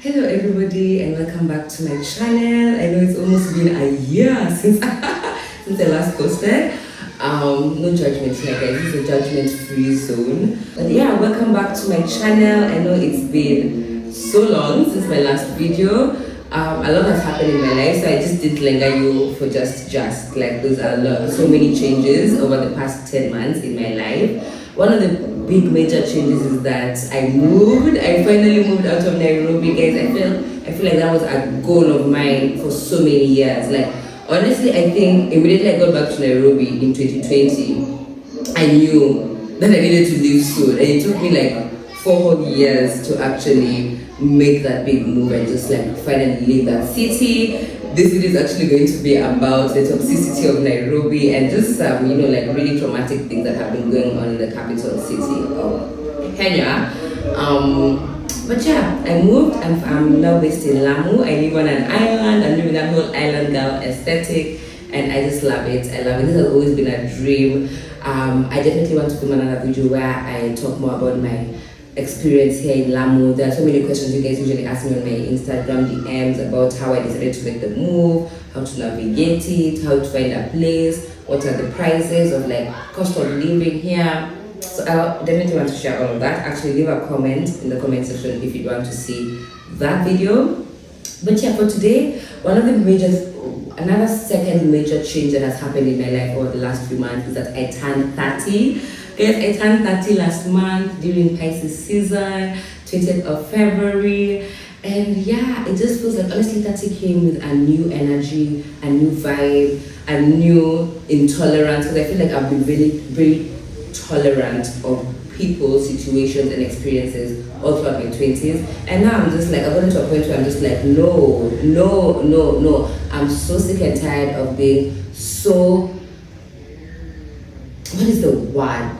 Hello everybody and welcome back to my channel. I know it's almost been a year since since I last posted. No judgment here guys, this is a judgment free zone. But yeah, welcome back to my channel. I know it's been so long since my last video. A lot has happened in my life, so I just didn't linger you for just like those are so many changes over the past 10 months in my life. One of the big major changes is that I finally moved out of Nairobi, guys. I feel like that was a goal of mine for so many years. Like honestly, I think immediately I got back to Nairobi in 2020, I knew that I needed to leave soon, and it took me like 4 whole years to actually make that big move and just like finally leave that city. This video is actually going to be about the toxicity of Nairobi and just some, like really traumatic things that have been going on in the capital city of Kenya. But yeah, I moved and I'm now based in Lamu. I live on an island. I'm living that whole island girl aesthetic and I just love it. I love it. This has always been a dream. I definitely want to film another video where I talk more about my experience here in Lamu. There are so many questions you guys usually ask me on my Instagram DMs about how I decided to make the move, how to navigate it, how to find a place, what are the prices of like cost of living here. So I definitely want to share all of that. Actually leave a comment in the comment section if you want to see that video. But yeah, for today, another second major change that has happened in my life over the last few months is that I turned 30. Guys, I turned 30 last month during Pisces season, 20th of February. And yeah, it just feels like honestly 30 came with a new energy, a new vibe, a new intolerance. Because I feel like I've been very, very tolerant of people, situations, and experiences all throughout my 20s. And now I'm just like, I've gotten to a point where I'm just like, no. I'm so sick and tired of being so, what is the word?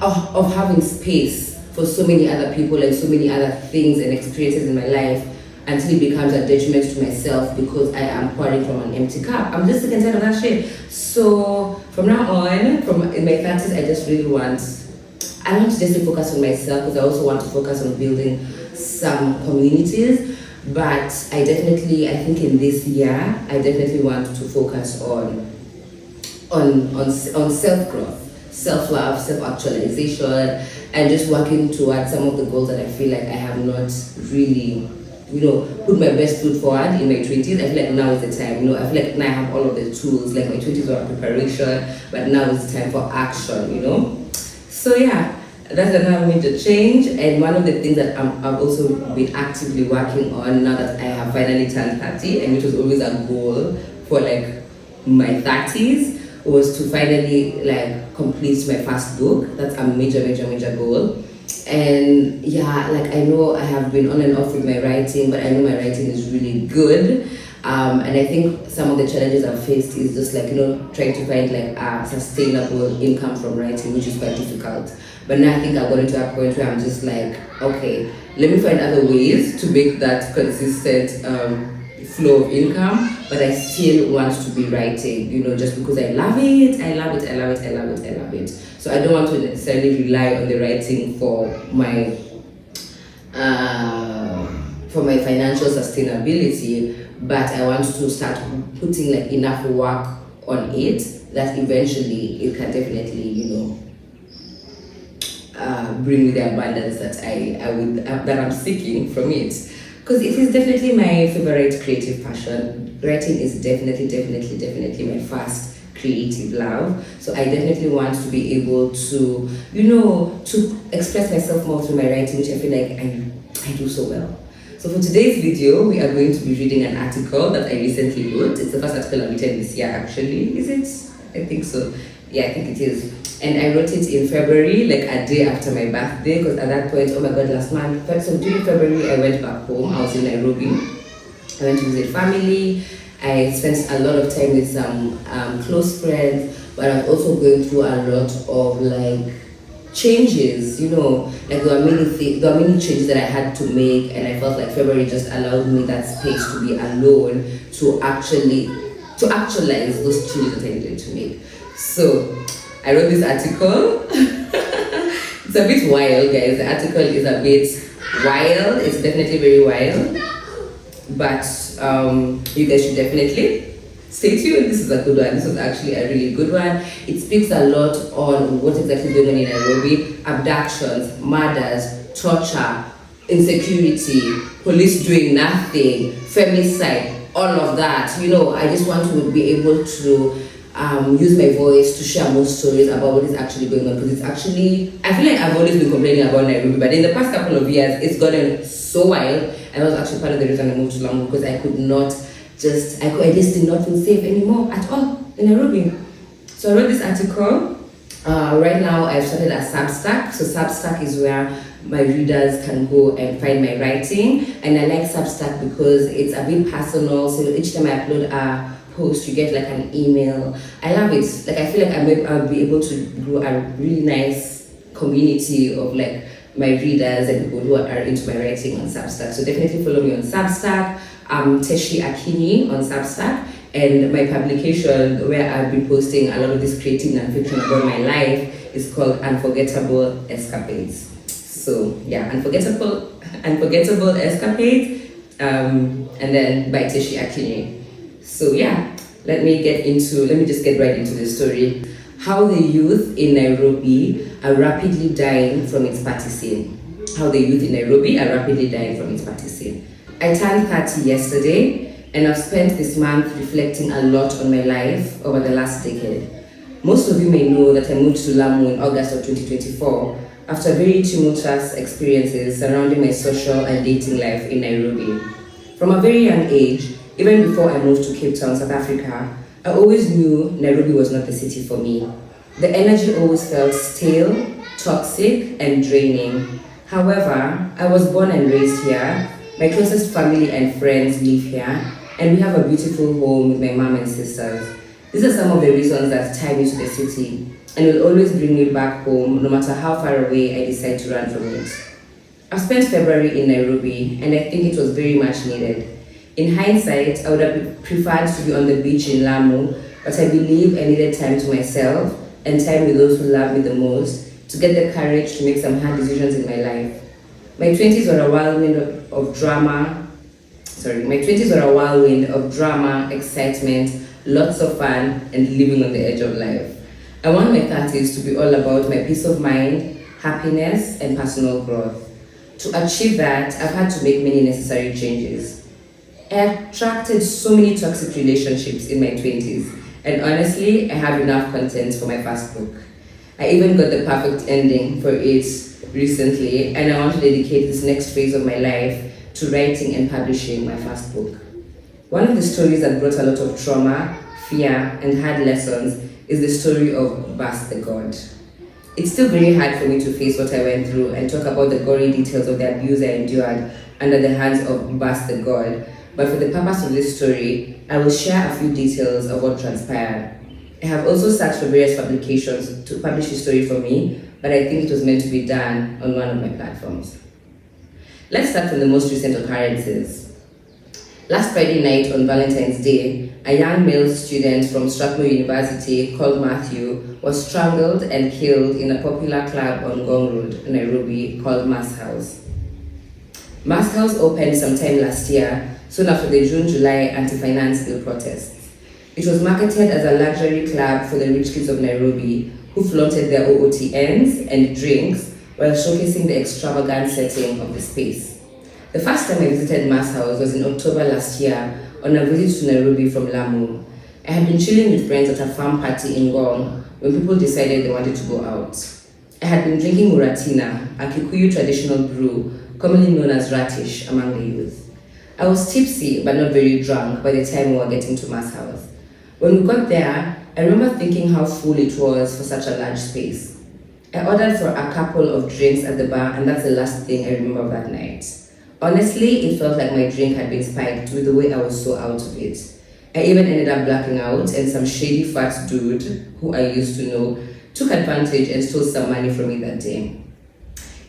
Of having space for so many other people and so many other things and experiences in my life until it becomes a detriment to myself because I am pouring from an empty cup. I'm just sick and tired of that shit. So from now on, in my 30s, I just really want to just focus on myself because I also want to focus on building some communities. But I think in this year, I definitely want to focus on self-growth, self-love, self-actualization, and just working towards some of the goals that I feel like I have not really, put my best foot forward in my 20s. I feel like now is the time, I feel like now I have all of the tools, like my 20s were a preparation, but now is the time for action, So yeah, that's another major change, and one of the things that I've also been actively working on now that I have finally turned 30, and which was always a goal for like my 30s, was to finally like complete my first book. That's a major goal. And yeah, like I know I have been on and off with my writing, but I know my writing is really good. And I think some of the challenges I've faced is just like, trying to find like a sustainable income from writing, which is quite difficult. But now I think I've gotten to a point where I'm just like, okay, let me find other ways to make that consistent flow of income, but I still want to be writing, just because I love it. So I don't want to necessarily rely on the writing for my financial sustainability, but I want to start putting like enough work on it that eventually it can definitely, bring me the abundance that I'm seeking from it. Because it is definitely my favorite creative passion. Writing is definitely my first creative love. So I definitely want to be able to, to express myself more through my writing, which I feel like I do so well. So for today's video, we are going to be reading an article that I recently wrote. It's the first article I've written this year, actually. Is it? I think so. Yeah, I think it is. And I wrote it in February, like a day after my birthday, because at that point, oh my god, last month, so during February, I went back home. I was in Nairobi. I went to visit family. I spent a lot of time with some close friends, but I was also going through a lot of like changes, like there were many changes that I had to make, and I felt like February just allowed me that space to be alone to actualize those changes that I needed to make. So I wrote this article. It's a bit wild, guys. The article is a bit wild. It's definitely very wild. But you guys should definitely stay tuned. This is a good one. This was actually a really good one. It speaks a lot on what's exactly going on in Nairobi. Abductions, murders, torture, insecurity, police doing nothing, femicide, all of that. You know, I just want to be able to use my voice to share more stories about what is actually going on, because it's actually, I feel like I've always been complaining about Nairobi, but in the past couple of years it's gotten so wild, and that was actually part of the reason I moved to Lamu, because I just did not feel safe anymore at all in Nairobi. So I wrote this article. Right now I've started a Substack. So Substack is where my readers can go and find my writing, and I like Substack because it's a bit personal. So each time I upload a post, you get like an email. I love it. Like, I feel like I'll be able to grow a really nice community of like my readers and people who are into my writing on Substack. So definitely follow me on Substack. Teshi Akinyi on Substack, and my publication where I've been posting a lot of this creative nonfiction about my life is called Unforgettable Escapades. So yeah, Unforgettable Escapades, and then by Teshi Akinyi. So yeah, let me just get right into the story. How the youth in Nairobi are rapidly dying from its party scene. I turned 30 yesterday, and I've spent this month reflecting a lot on my life over the last decade. Most of you may know that I moved to Lamu in August of 2024 after very tumultuous experiences surrounding my social and dating life in Nairobi. From a very young age, even before I moved to Cape Town, South Africa, I always knew Nairobi was not the city for me. The energy always felt stale, toxic, and draining. However, I was born and raised here. My closest family and friends live here, and we have a beautiful home with my mom and sisters. These are some of the reasons that tie me to the city, and will always bring me back home no matter how far away I decide to run from it. I've spent February in Nairobi, and I think it was very much needed. In hindsight, I would have preferred to be on the beach in Lamu, but I believe I needed time to myself and time with those who love me the most to get the courage to make some hard decisions in my life. My 20s were a whirlwind of drama, excitement, lots of fun, and living on the edge of life. I want my 30s to be all about my peace of mind, happiness, and personal growth. To achieve that, I've had to make many necessary changes. I attracted so many toxic relationships in my 20s, and honestly, I have enough content for my first book. I even got the perfect ending for it recently, and I want to dedicate this next phase of my life to writing and publishing my first book. One of the stories that brought a lot of trauma, fear, and hard lessons is the story of Bas the God. It's still very hard for me to face what I went through and talk about the gory details of the abuse I endured under the hands of Bas the God, but for the purpose of this story, I will share a few details of what transpired. I have also searched for various publications to publish the story for me, but I think it was meant to be done on one of my platforms. Let's start from the most recent occurrences. Last Friday night on Valentine's Day, a young male student from Strathmore University called Matthew was strangled and killed in a popular club on Ngong Road, Nairobi, called Mass House. Mass House opened sometime last year, soon after the June-July anti-finance bill protests. It was marketed as a luxury club for the rich kids of Nairobi who flaunted their OOTNs and drinks while showcasing the extravagant setting of the space. The first time I visited Mass House was in October last year on a visit to Nairobi from Lamu. I had been chilling with friends at a farm party in Ngong when people decided they wanted to go out. I had been drinking Muratina, a Kikuyu traditional brew, commonly known as ratish among the youth. I was tipsy but not very drunk by the time we were getting to Mass House. When we got there, I remember thinking how full it was for such a large space. I ordered for a couple of drinks at the bar, and that's the last thing I remember of that night. Honestly, it felt like my drink had been spiked with the way I was so out of it. I even ended up blacking out, and some shady fat dude, who I used to know, took advantage and stole some money from me that day.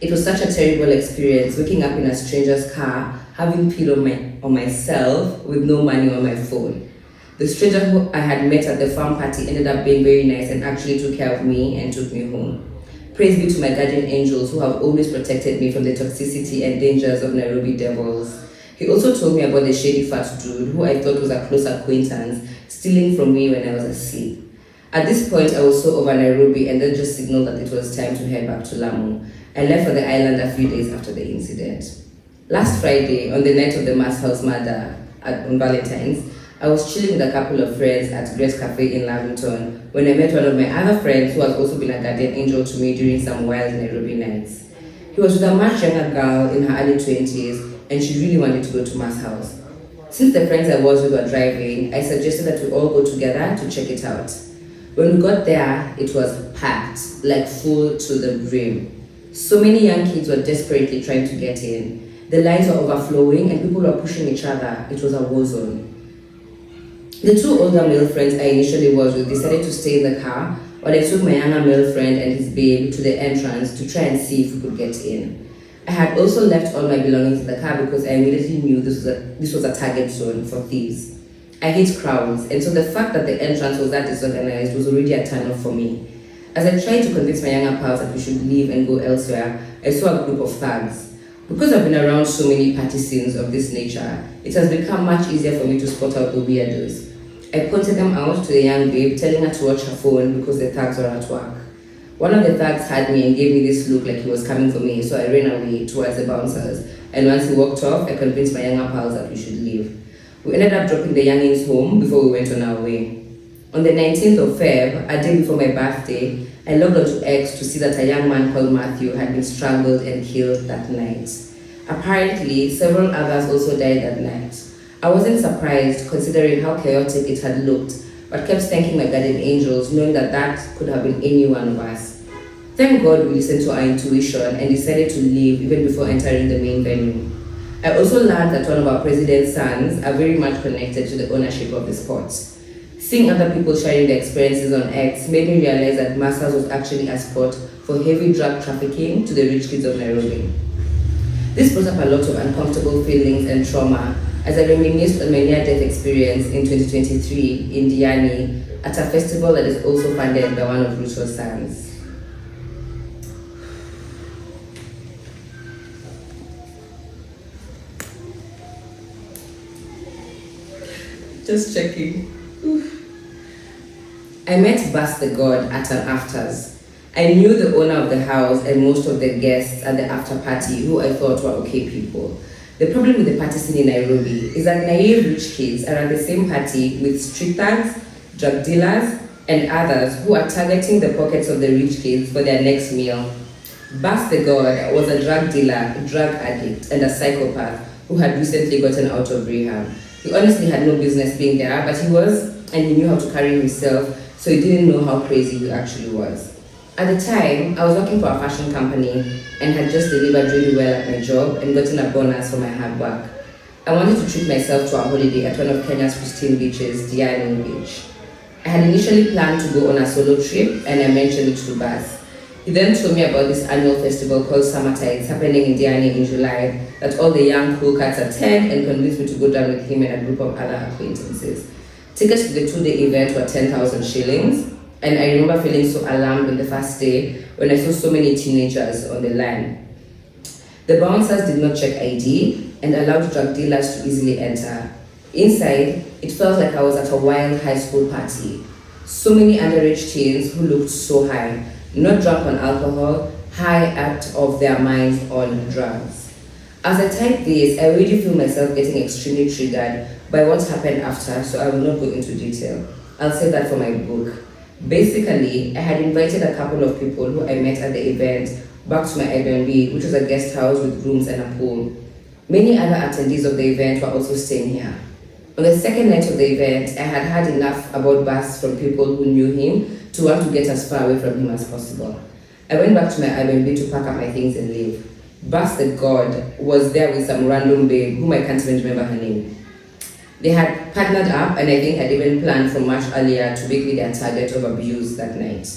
It was such a terrible experience, waking up in a stranger's car, having peed on myself with no money on my phone. The stranger who I had met at the farm party ended up being very nice and actually took care of me and took me home. Praise be to my guardian angels who have always protected me from the toxicity and dangers of Nairobi devils. He also told me about the shady fat dude who I thought was a close acquaintance, stealing from me when I was asleep. At this point, I was so over Nairobi and then just signaled that it was time to head back to Lamu. I left for the island a few days after the incident. Last Friday, on the night of the mass house murder on Valentine's, I was chilling with a couple of friends at Grace Cafe in Lavington when I met one of my other friends who has also been a guardian angel to me during some wild Nairobi nights. He was with a much younger girl in her early 20s and she really wanted to go to mass house. Since the friends I was with were driving, I suggested that we all go together to check it out. When we got there, it was packed, like full to the brim. So many young kids were desperately trying to get in. The lines were overflowing and people were pushing each other. It was a war zone. The two older male friends I initially was with decided to stay in the car while I took my younger male friend and his babe to the entrance to try and see if we could get in. I had also left all my belongings in the car because I immediately knew this was a target zone for thieves. I hate crowds, and so the fact that the entrance was that disorganized was already a turn off for me. As I tried to convince my younger pals that we should leave and go elsewhere, I saw a group of thugs. Because I've been around so many party scenes of this nature, it has become much easier for me to spot out the weirdos. I pointed them out to the young babe, telling her to watch her phone because the thugs were at work. One of the thugs had me and gave me this look like he was coming for me, so I ran away towards the bouncers. And once he walked off, I convinced my younger pals that we should leave. We ended up dropping the youngins home before we went on our way. On the 19th of Feb, a day before my birthday, I logged onto X to see that a young man called Matthew had been strangled and killed that night. Apparently, several others also died that night. I wasn't surprised considering how chaotic it had looked, but kept thanking my guardian angels, knowing that that could have been any one of us. Thank God we listened to our intuition and decided to leave even before entering the main venue. I also learned that one of our president's sons are very much connected to the ownership of the spot. Seeing other people sharing their experiences on X made me realize that Masters was actually a spot for heavy drug trafficking to the rich kids of Nairobi. This brought up a lot of uncomfortable feelings and trauma as I reminisced on my near-death experience in 2023 in Diani at a festival that is also funded by one of Ruto's sons. Just checking. I met Bas the God at an afters. I knew the owner of the house and most of the guests at the after party who I thought were okay people. The problem with the party scene in Nairobi is that naive rich kids are at the same party with street thugs, drug dealers, and others who are targeting the pockets of the rich kids for their next meal. Bas the God was a drug dealer, drug addict, and a psychopath who had recently gotten out of rehab. He honestly had no business being there, but he was, and he knew how to carry himself, so he didn't know how crazy he actually was. At the time, I was working for a fashion company and had just delivered really well at my job and gotten a bonus for my hard work. I wanted to treat myself to a holiday at one of Kenya's pristine beaches, Diani Beach. I had initially planned to go on a solo trip and I mentioned it to Bas. He then told me about this annual festival called Summertides happening in Diani in July that all the young cool cats attend and convinced me to go down with him and a group of other acquaintances. Tickets to the 2-day event were 10,000 shillings. And I remember feeling so alarmed on the first day when I saw so many teenagers on the line. The bouncers did not check ID and allowed drug dealers to easily enter. Inside, it felt like I was at a wild high school party. So many underage teens who looked so high, not drunk on alcohol, high out of their minds on drugs. As I type this, I already feel myself getting extremely triggered by what happened after, so I will not go into detail. I'll save that for my book. Basically, I had invited a couple of people who I met at the event back to my Airbnb, which was a guest house with rooms and a pool. Many other attendees of the event were also staying here. On the second night of the event, I had heard enough about Bas from people who knew him to want to get as far away from him as possible. I went back to my Airbnb to pack up my things and leave. Bas the God was there with some random babe whom I can't even remember her name. They had partnered up and I think had even planned from much earlier to make me their target of abuse that night.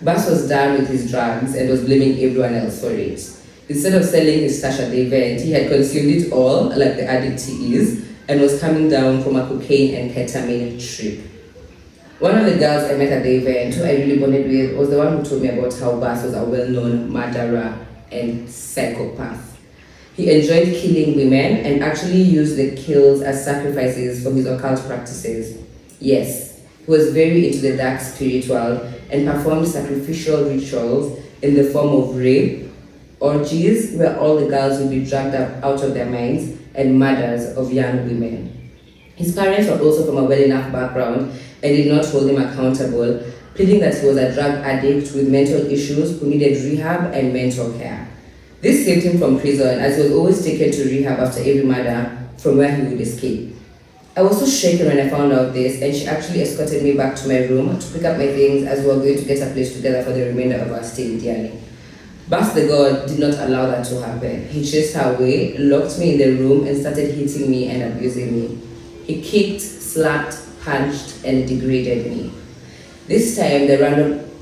Bas was done with his drugs and was blaming everyone else for it. Instead of selling his stash at the event, he had consumed it all like the addict he is and was coming down from a cocaine and ketamine trip. One of the girls I met at the event, who I really bonded with, was the one who told me about how Bass was a well-known murderer and psychopath. He enjoyed killing women and actually used the kills as sacrifices for his occult practices. Yes, he was very into the dark spiritual and performed sacrificial rituals in the form of rape, orgies where all the girls would be dragged up out of their minds, and murders of young women. His parents were also from a well-enough background and did not hold him accountable, pleading that he was a drug addict with mental issues who needed rehab and mental care. This saved him from prison, as he was always taken to rehab after every murder, from where he would escape. I was so shaken when I found out this, and she actually escorted me back to my room to pick up my things as we were going to get a place together for the remainder of our stay in Diani. But the God did not allow that to happen. He chased her away, locked me in the room, and started hitting me and abusing me. He kicked, slapped, punched, and degraded me. This time, the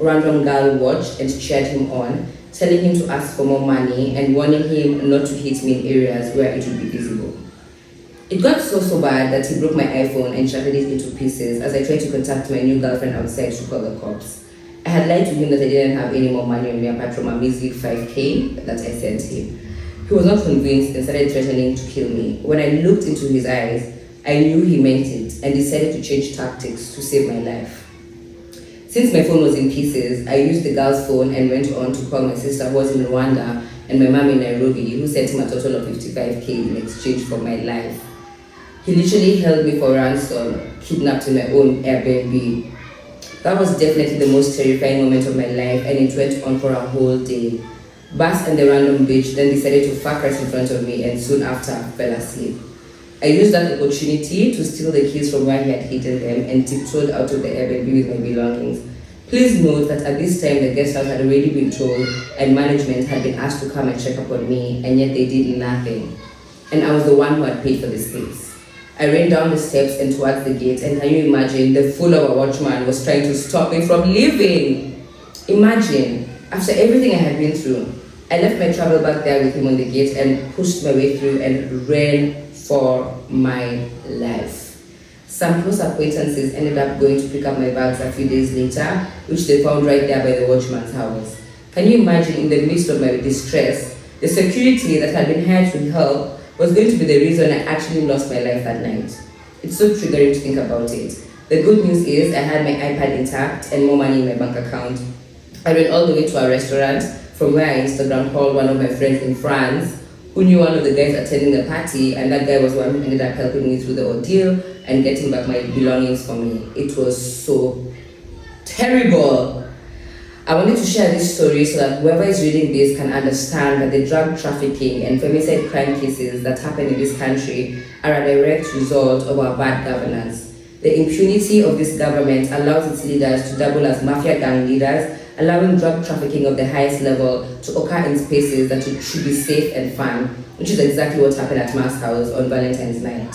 random girl watched and cheered him on, telling him to ask for more money and warning him not to hit me in areas where it would be visible. It got so bad that he broke my iPhone and shattered it into pieces as I tried to contact my new girlfriend outside to call the cops. I had lied to him that I didn't have any more money on me apart from a measly 5K that I sent him. He was not convinced and started threatening to kill me. When I looked into his eyes, I knew he meant it and decided to change tactics to save my life. Since my phone was in pieces, I used the girl's phone and went on to call my sister who was in Rwanda and my mom in Nairobi, who sent him a total of 55K in exchange for my life. He literally held me for ransom, kidnapped in my own Airbnb. That was definitely the most terrifying moment of my life, and it went on for a whole day. Bass and the random bitch then decided to fuck right in front of me and soon after fell asleep. I used that opportunity to steal the keys from where he had hidden them and tiptoed out of the Airbnb with my belongings. Please note that at this time the guest house had already been told and management had been asked to come and check up on me, and yet they did nothing. And I was the one who had paid for the space. I ran down the steps and towards the gate, and can you imagine, the fool of a watchman was trying to stop me from leaving. Imagine, after everything I had been through, I left my travel bag there with him on the gate and pushed my way through and ran for my life. Some close acquaintances ended up going to pick up my bags a few days later, which they found right there by the watchman's house. Can you imagine, in the midst of my distress, the security that had been hired to help was going to be the reason I actually lost my life that night. It's so triggering to think about it. The good news is I had my iPad intact and more money in my bank account. I went all the way to a restaurant from where I Instagram called one of my friends in France who knew one of the guys attending the party, and that guy was one who ended up helping me through the ordeal and getting back my belongings for me. It was so terrible. I wanted to share this story so that whoever is reading this can understand that the drug trafficking and femicide crime cases that happen in this country are a direct result of our bad governance. The impunity of this government allows its leaders to double as mafia gang leaders, allowing drug trafficking of the highest level to occur in spaces that should be safe and fun, which is exactly what happened at Ma's house on Valentine's night.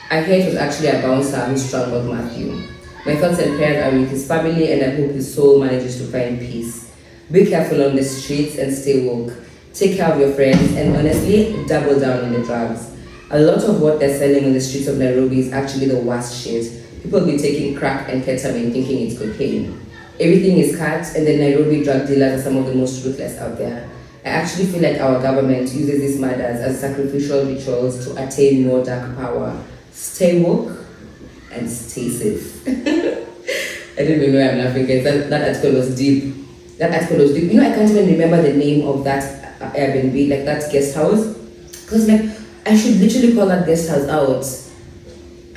I heard it was actually a bouncer who strangled Matthew. My thoughts and prayers are with his family, and I hope his soul manages to find peace. Be careful on the streets and stay woke. Take care of your friends and honestly, double down on the drugs. A lot of what they're selling on the streets of Nairobi is actually the worst shit. People be taking crack and ketamine thinking it's cocaine. Everything is cut, and the Nairobi drug dealers are some of the most ruthless out there. I actually feel like our government uses these murders as sacrificial rituals to attain more dark power. Stay woke and stay safe. I don't even know why I'm laughing, guys. That article was deep. That article was deep. You know, I can't even remember the name of that Airbnb, like that guest house. Because like, I should literally call that guest house out.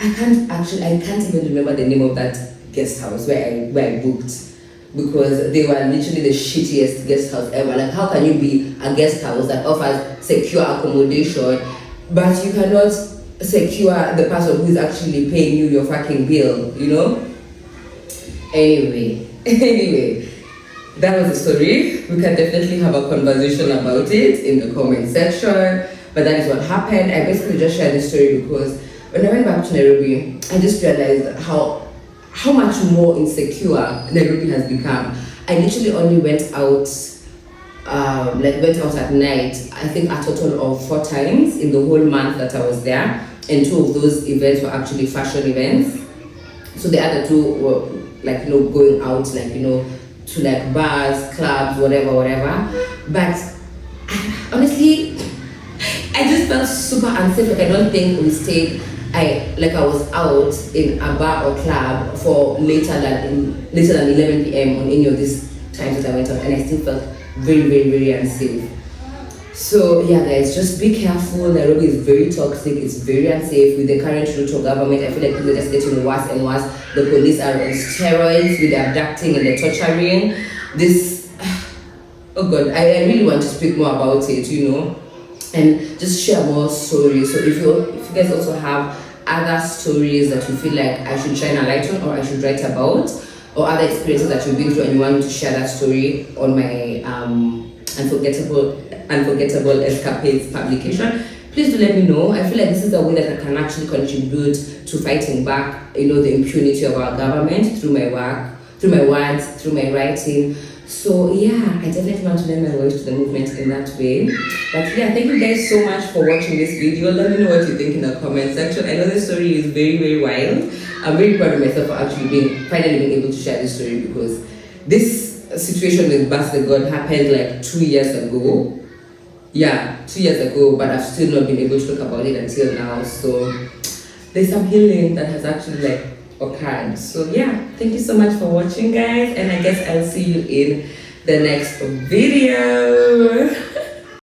I can't even remember the name of that guest house where I booked. Because they were literally the shittiest guest house ever. Like, how can you be a guest house that offers secure accommodation, but you cannot secure the person who is actually paying you your fucking bill, you know? Anyway, that was the story. We can definitely have a conversation about it in the comment section, but that is what happened. I basically just shared this story because when I went back to Nairobi, I just realized how much more insecure Nairobi has become. I literally only went out at night, I think a total of 4 times in the whole month that I was there, and 2 of those events were actually fashion events. So the other 2 were like, going out, like, to like bars, clubs, whatever. But honestly, I just felt super unsafe. Like, I don't think we stayed. I was out in a bar or club for later than 11 p.m. on any of these times that I went out, and I still felt very, very, very unsafe. So yeah, guys, just be careful. Nairobi is very toxic. It's very unsafe with the current Ruto government. I feel like things are just getting worse and worse. The police are on steroids with the abducting and the torturing. This, oh God, I really want to speak more about it, and just share more stories. So if you guys also have other stories that you feel like I should shine a light on, or I should write about, or other experiences that you've been through and you want me to share that story on my Unforgettable Escapades publication, please do let me know. I feel like this is a way that I can actually contribute to fighting back, the impunity of our government through my work, through my words, through my writing. So yeah, I definitely want to lend my voice to the movement in that way. But yeah, thank you guys so much for watching this video. Let me know what you think in the comment section. I know this story is very, very wild. I'm very proud of myself for actually finally being able to share this story, because this situation with Bass the God happened like 2 years ago. Yeah, 2 years ago, but I've still not been able to talk about it until now. So there's some healing that has actually occurred. So yeah, thank you so much for watching, guys, and I guess I'll see you in the next video.